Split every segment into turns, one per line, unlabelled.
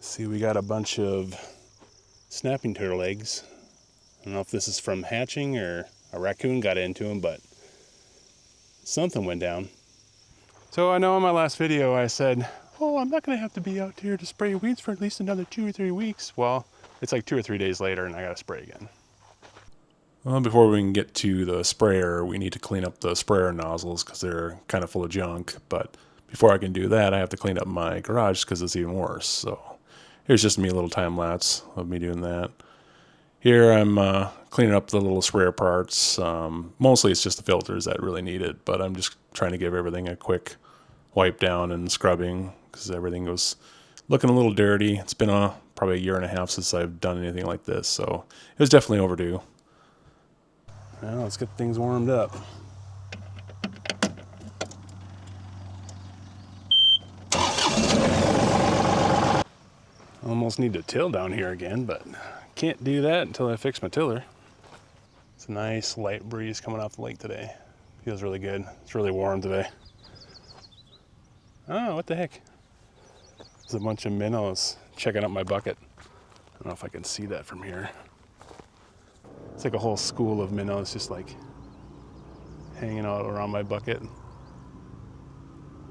See, we got a bunch of snapping turtle eggs. I don't know if this is from hatching or a raccoon got into them, but something went down. So I know in my last video I said, oh, I'm not going to have to be out here to spray weeds for at least another 2 or 3 weeks. Well, it's like 2 or 3 days later and I got to spray again. Well, before we can get to the sprayer, we need to clean up the sprayer nozzles because they're kind of full of junk. But before I can do that, I have to clean up my garage because it's even worse. So here's just me a little time lapse of me doing that. Here I'm cleaning up the little sprayer parts. Mostly it's just the filters that really need it, but I'm just trying to give everything a quick wipe down and scrubbing because everything was looking a little dirty. It's been probably a year and a half since I've done anything like this, so it was definitely overdue. Well, let's get things warmed up. Almost need to till down here again, but can't do that until I fix my tiller. It's a nice light breeze coming off the lake today. Feels really good. It's really warm today. Oh, what the heck? There's a bunch of minnows checking out my bucket. I don't know if I can see that from here. It's like a whole school of minnows just like hanging out around my bucket.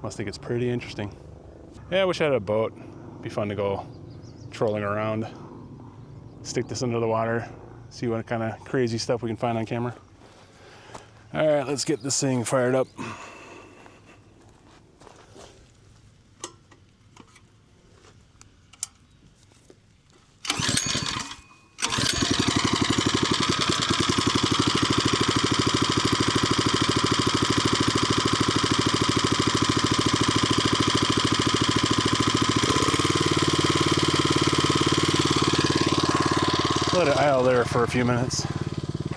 Must think it's pretty interesting. Yeah, I wish I had a boat. It'd be fun to go trolling around, stick this under the water, see what kind of crazy stuff we can find on camera. All right, let's get this thing fired up. Let it idle there for a few minutes.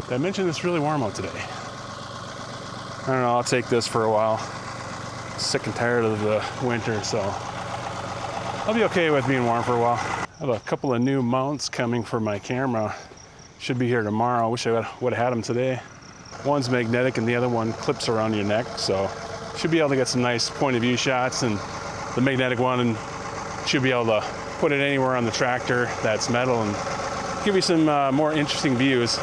Did I mention it's really warm out today? I don't know, I'll take this for a while. Sick and tired of the winter, so I'll be okay with being warm for a while. I have a couple of new mounts coming for my camera. Should be here tomorrow. I wish I would have had them today. One's magnetic and the other one clips around your neck, so should be able to get some nice point of view shots, and the magnetic one should be able to put it anywhere on the tractor that's metal and give you some more interesting views.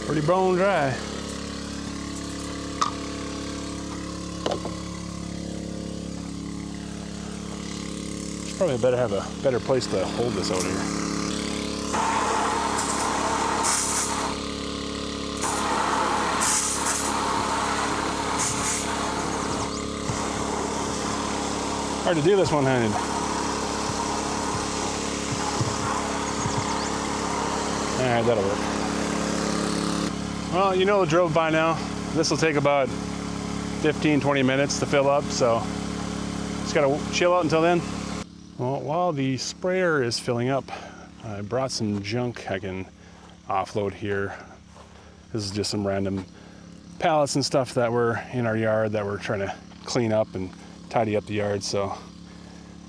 Pretty bone dry. Probably better have a better place to hold this out here. Hard to do this one-handed. All right, that'll work. Well, you know the drill by now. This will take about 15-20 minutes to fill up, so just gotta chill out until then. Well, while the sprayer is filling up, I brought some junk I can offload here. This is just some random pallets and stuff that were in our yard that we're trying to clean up and tidy up the yard, so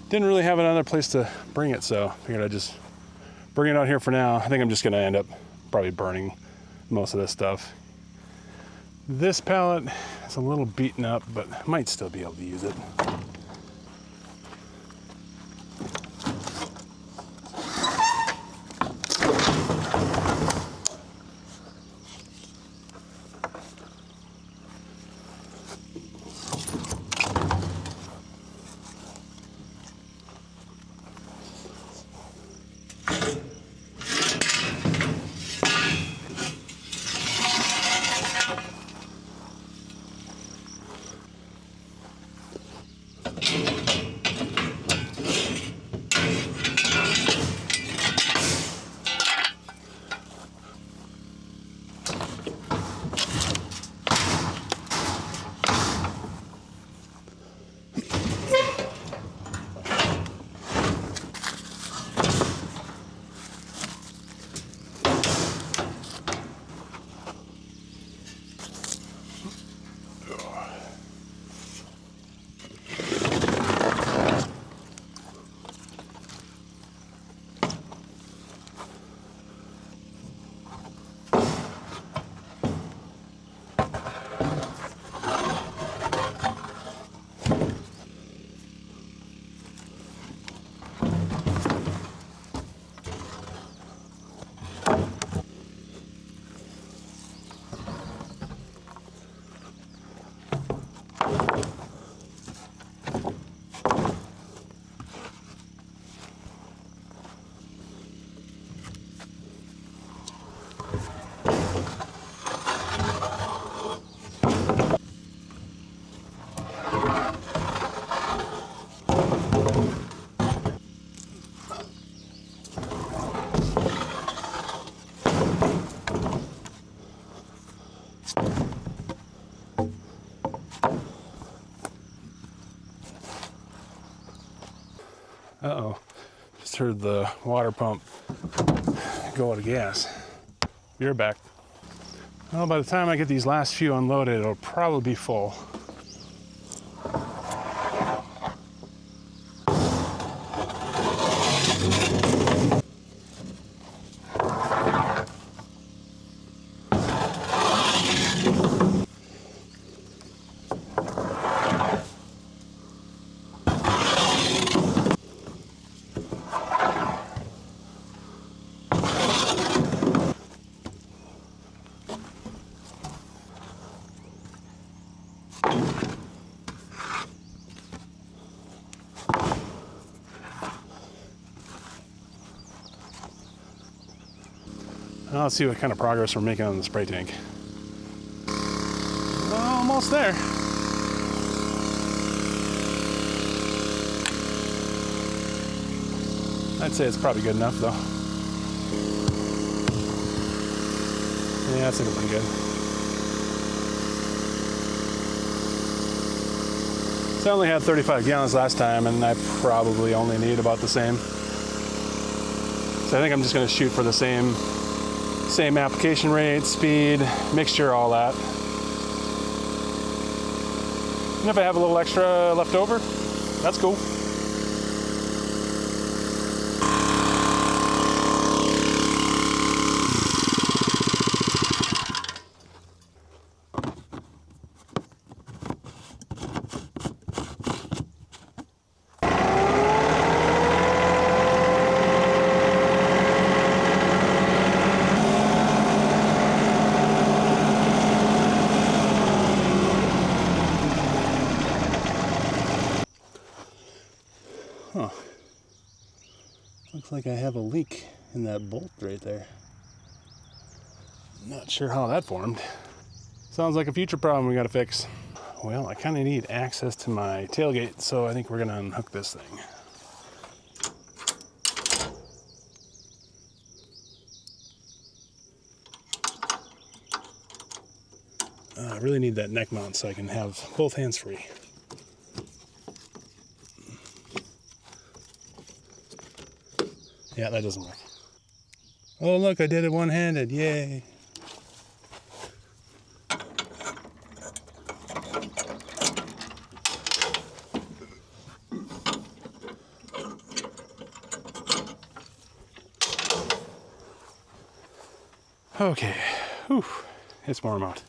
didn't really have another place to bring it, so figured I'd just bring it out here for now. I think I'm just gonna end up probably burning most of this stuff. This pallet is a little beaten up, but I might still be able to use it. Uh-oh. Just heard the water pump go out of gas. You're back. Well, by the time I get these last few unloaded, it'll probably be full. Now let's see what kind of progress we're making on the spray tank. Almost there. I'd say it's probably good enough though. Yeah, that's looking pretty good. So I only had 35 gallons last time, and I probably only need about the same. So I think I'm just going to shoot for the same application rate, speed, mixture, all that. And if I have a little extra left over, that's cool. Huh. Looks like I have a leak in that bolt right there. Not sure how that formed. Sounds like a future problem we gotta fix. Well, I kinda need access to my tailgate, so I think we're gonna unhook this thing. I really need that neck mount so I can have both hands free. Yeah, that doesn't work. Oh, look, I did it one-handed. Yay. Okay. Whew. It's warm out.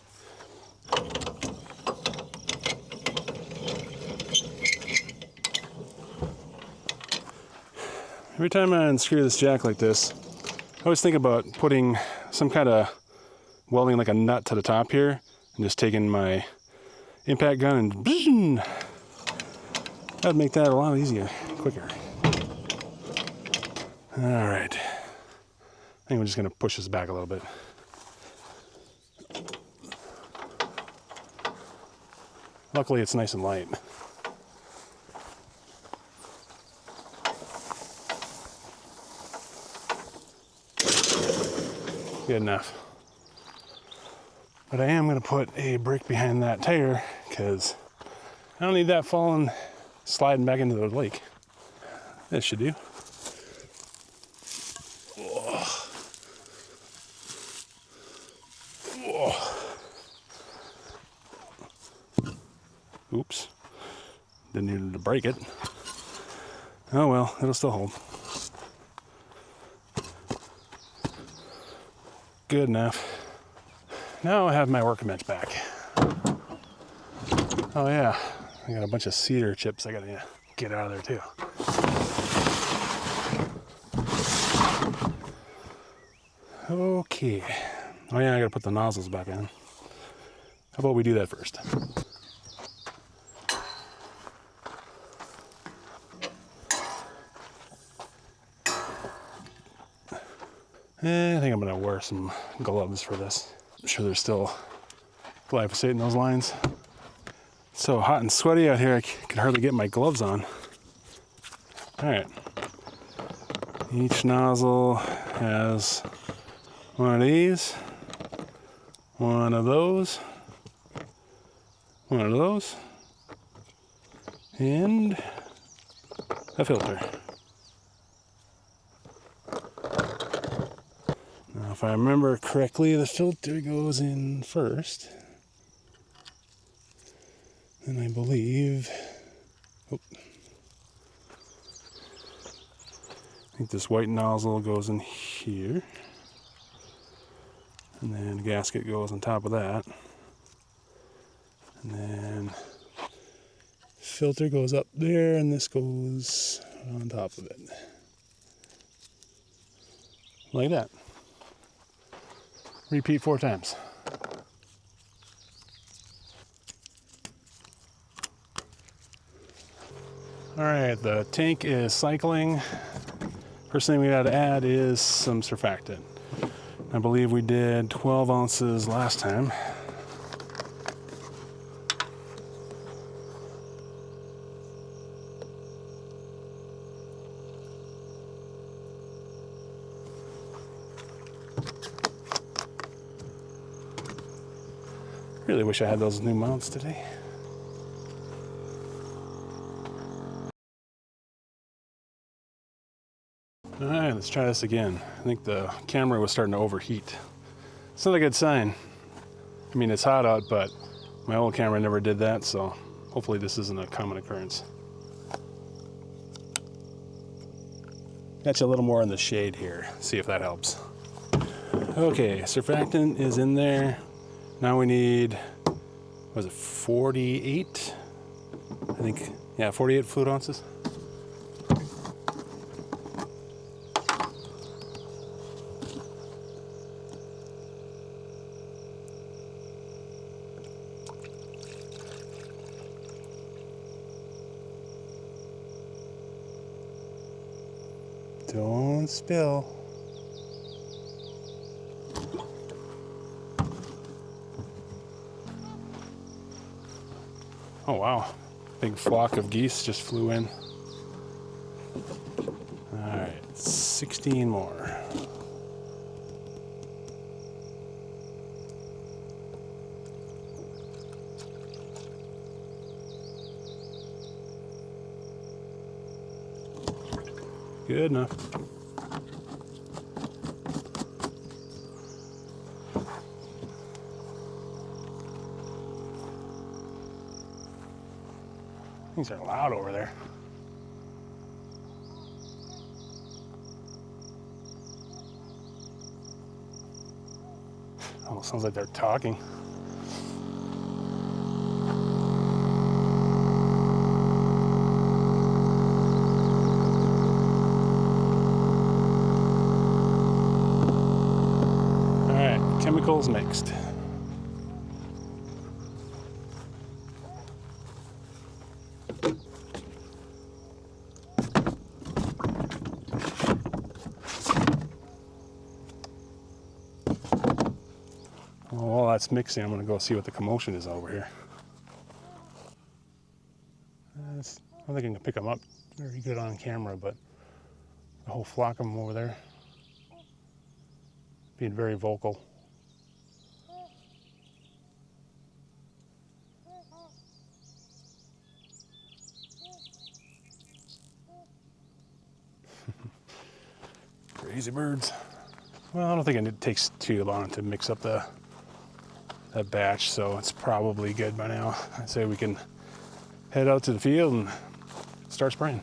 Every time I unscrew this jack like this, I always think about putting some kind of welding like a nut to the top here and just taking my impact gun and boom. That'd make that a lot easier, quicker. All right. I think we're just gonna push this back a little bit. Luckily, it's nice and light. Good enough. But I am going to put a brick behind that tire because I don't need that falling, sliding back into the lake. This should do. Whoa. Whoa. Oops. Didn't need to break it. Oh well, it'll still hold. Good enough. Now I have my workbench back. Oh yeah, I got a bunch of cedar chips I gotta get out of there too. Okay. Oh yeah, I gotta put the nozzles back in. How about we do that first? I think I'm gonna wear some gloves for this. I'm sure there's still glyphosate in those lines. It's so hot and sweaty out here, I can hardly get my gloves on. All right. Each nozzle has one of these, one of those, and a filter. if I remember correctly, the filter goes in first. And I believe, I think this white nozzle goes in here. And then the gasket goes on top of that. And then filter goes up there, and this goes on top of it. Like that. Repeat 4 times. All right, the tank is cycling. First thing we got to add is some surfactant. I believe we did 12 ounces last time. Really wish I had those new mounts today. All right, let's try this again. I think the camera was starting to overheat. It's not a good sign. I mean, it's hot out, but my old camera never did that, so hopefully this isn't a common occurrence. Got you a little more in the shade here. See if that helps. Okay, surfactant is in there. Now we need, was it 48? I think, yeah, 48 fluid ounces. Don't spill. Oh wow, big flock of geese just flew in. All right, 16 more. Good enough. Things are loud over there. Oh, sounds like they're talking. All right, chemicals mixed. Well, while that's mixing, I'm going to go see what the commotion is over here. I don't think I can pick them up very good on camera, but the whole flock of them over there being very vocal. Crazy birds. Well, I don't think it takes too long to mix up that batch, so it's probably good by now. I say we can head out to the field and start spraying.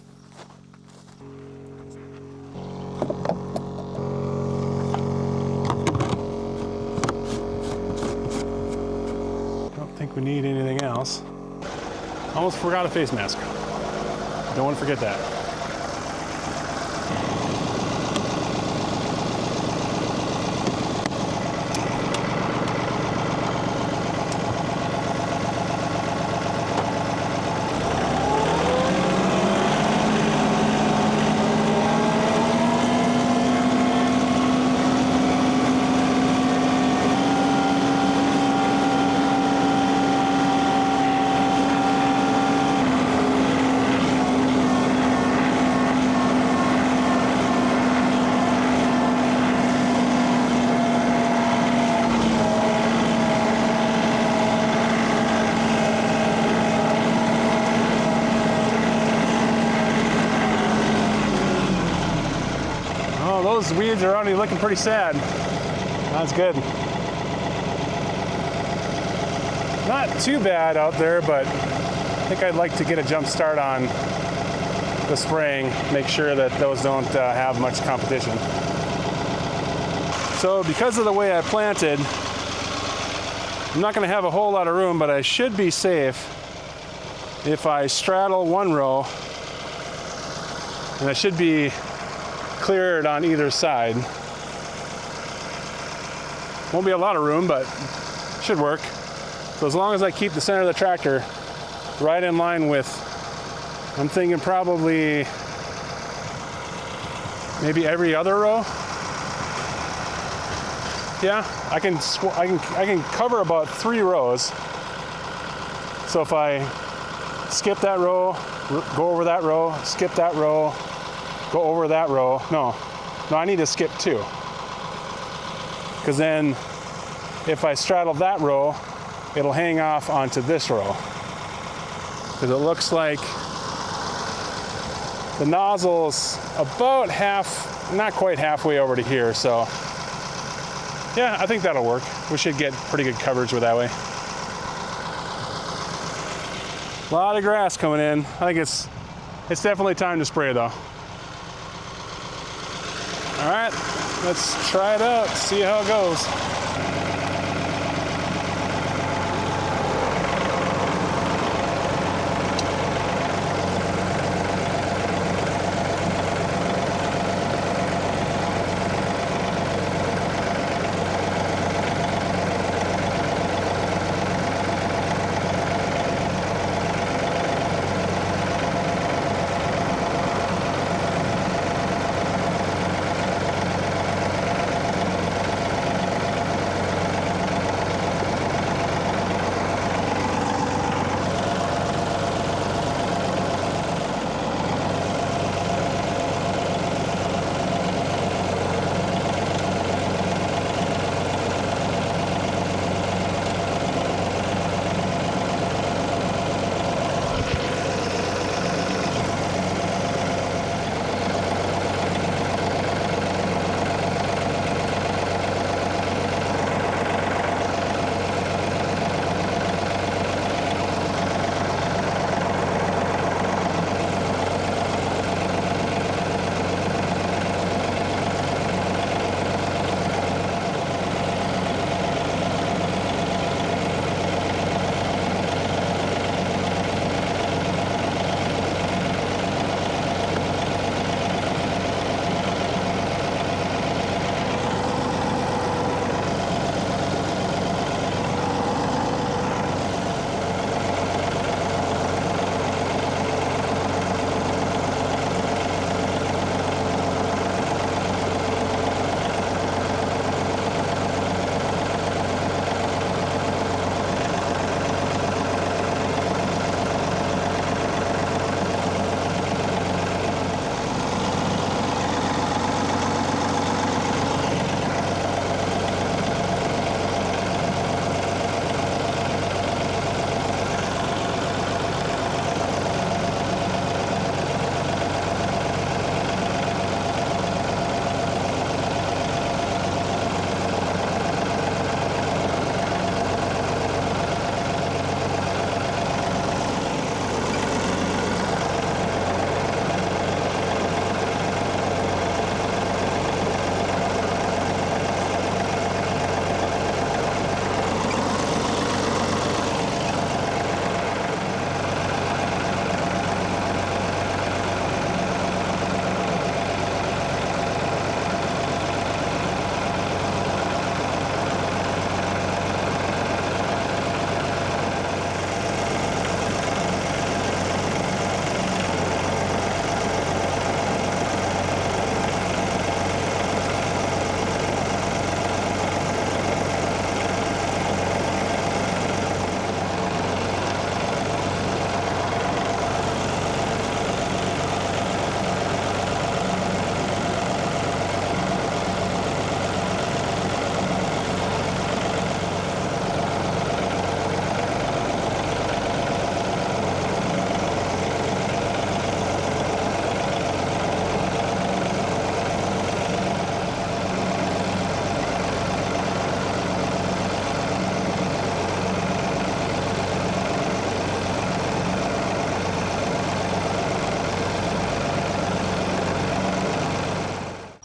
Don't think we need anything else. Almost forgot a face mask. Don't want to forget that. Those weeds are already looking pretty sad. Sounds good. Not too bad out there, but I think I'd like to get a jump start on the spraying, make sure that those don't have much competition. So because of the way I planted, I'm not going to have a whole lot of room, but I should be safe if I straddle one row, and I should be cleared on either side. Won't be a lot of room, but should work. So as long as I keep the center of the tractor right in line with, I'm thinking probably maybe every other row. Yeah, I can cover about 3 rows. So if I skip that row, go over that row, skip that row, go over that row. No, I need to skip 2. Because then if I straddle that row, it'll hang off onto this row. Because it looks like the nozzle's about half, not quite halfway over to here. So yeah, I think that'll work. We should get pretty good coverage with that way. A lot of grass coming in. I think it's definitely time to spray though. All right, let's try it out, see how it goes.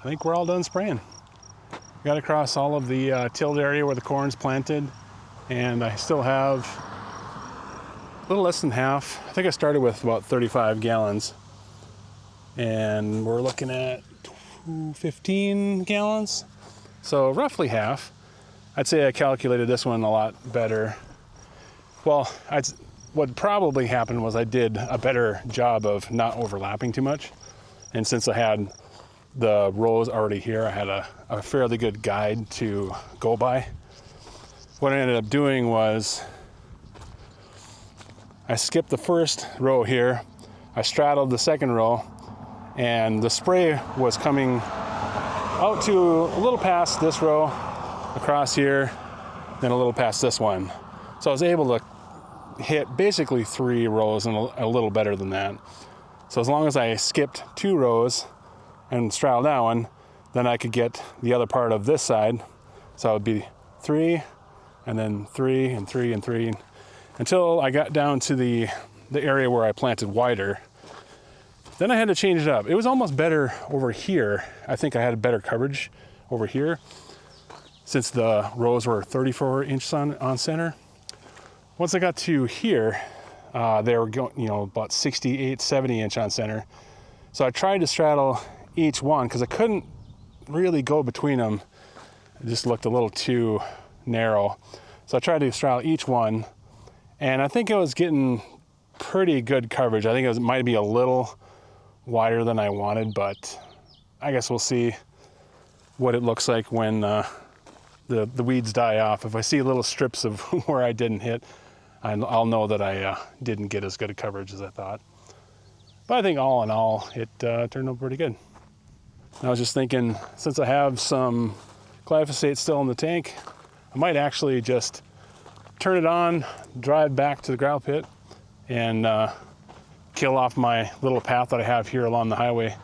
I think we're all done spraying. Got across all of the tilled area where the corn's planted, and I still have a little less than half. I think I started with about 35 gallons, and we're looking at 15 gallons, so roughly half. I'd say I calculated this one a lot better. Well, what probably happened was I did a better job of not overlapping too much, and since I had the rows already here, I had a fairly good guide to go by. What I ended up doing was I skipped the first row here, I straddled the second row, and the spray was coming out to a little past this row, across here, then a little past this one. So I was able to hit basically 3 rows and a little better than that. So as long as I skipped 2 rows and straddled that one, then I could get the other part of this side. So it would be 3, and then 3, and 3, and 3, until I got down to the area where I planted wider. Then I had to change it up. It was almost better over here. I think I had better coverage over here since the rows were 34 inches on center. Once I got to here, they were going, about 68, 70 inch on center. So I tried to straddle each one because I couldn't really go between them. It just looked a little too narrow. So I tried to straddle each one, and I think I was getting pretty good coverage. I think it might be a little wider than I wanted, but I guess we'll see what it looks like when the weeds die off. If I see little strips of where I didn't hit, I'll know that I didn't get as good a coverage as I thought. But I think all in all, it turned out pretty good. I was just thinking, since I have some glyphosate still in the tank, I might actually just turn it on, drive back to the gravel pit, and kill off my little path that I have here along the highway.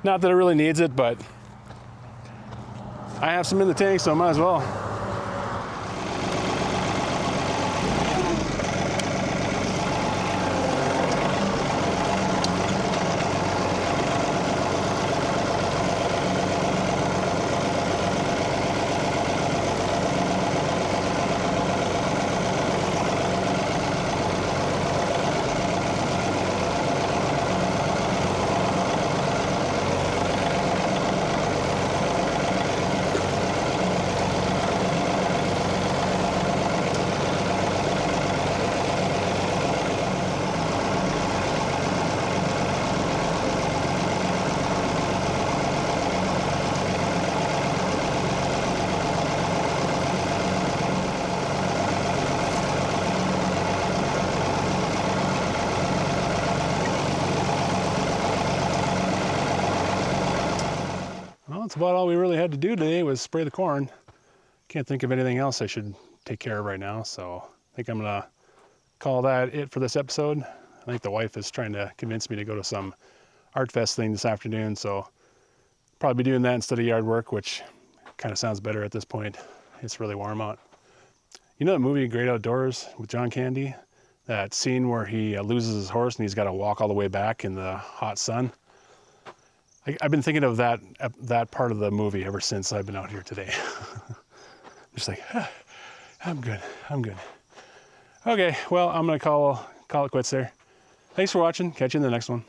Not that it really needs it, but I have some in the tank, so I might as well. That's about all we really had to do today was spray the corn. Can't think of anything else I should take care of right now, so I think I'm gonna call that it for this episode. I think the wife is trying to convince me to go to some art fest thing this afternoon, so probably be doing that instead of yard work, which kind of sounds better at this point. It's really warm out. You know that movie Great Outdoors with John Candy? That scene where he loses his horse and he's got to walk all the way back in the hot sun? I've been thinking of that part of the movie ever since I've been out here today. Just like, I'm good. Okay, well, I'm gonna call it quits there. Thanks for watching. Catch you in the next one.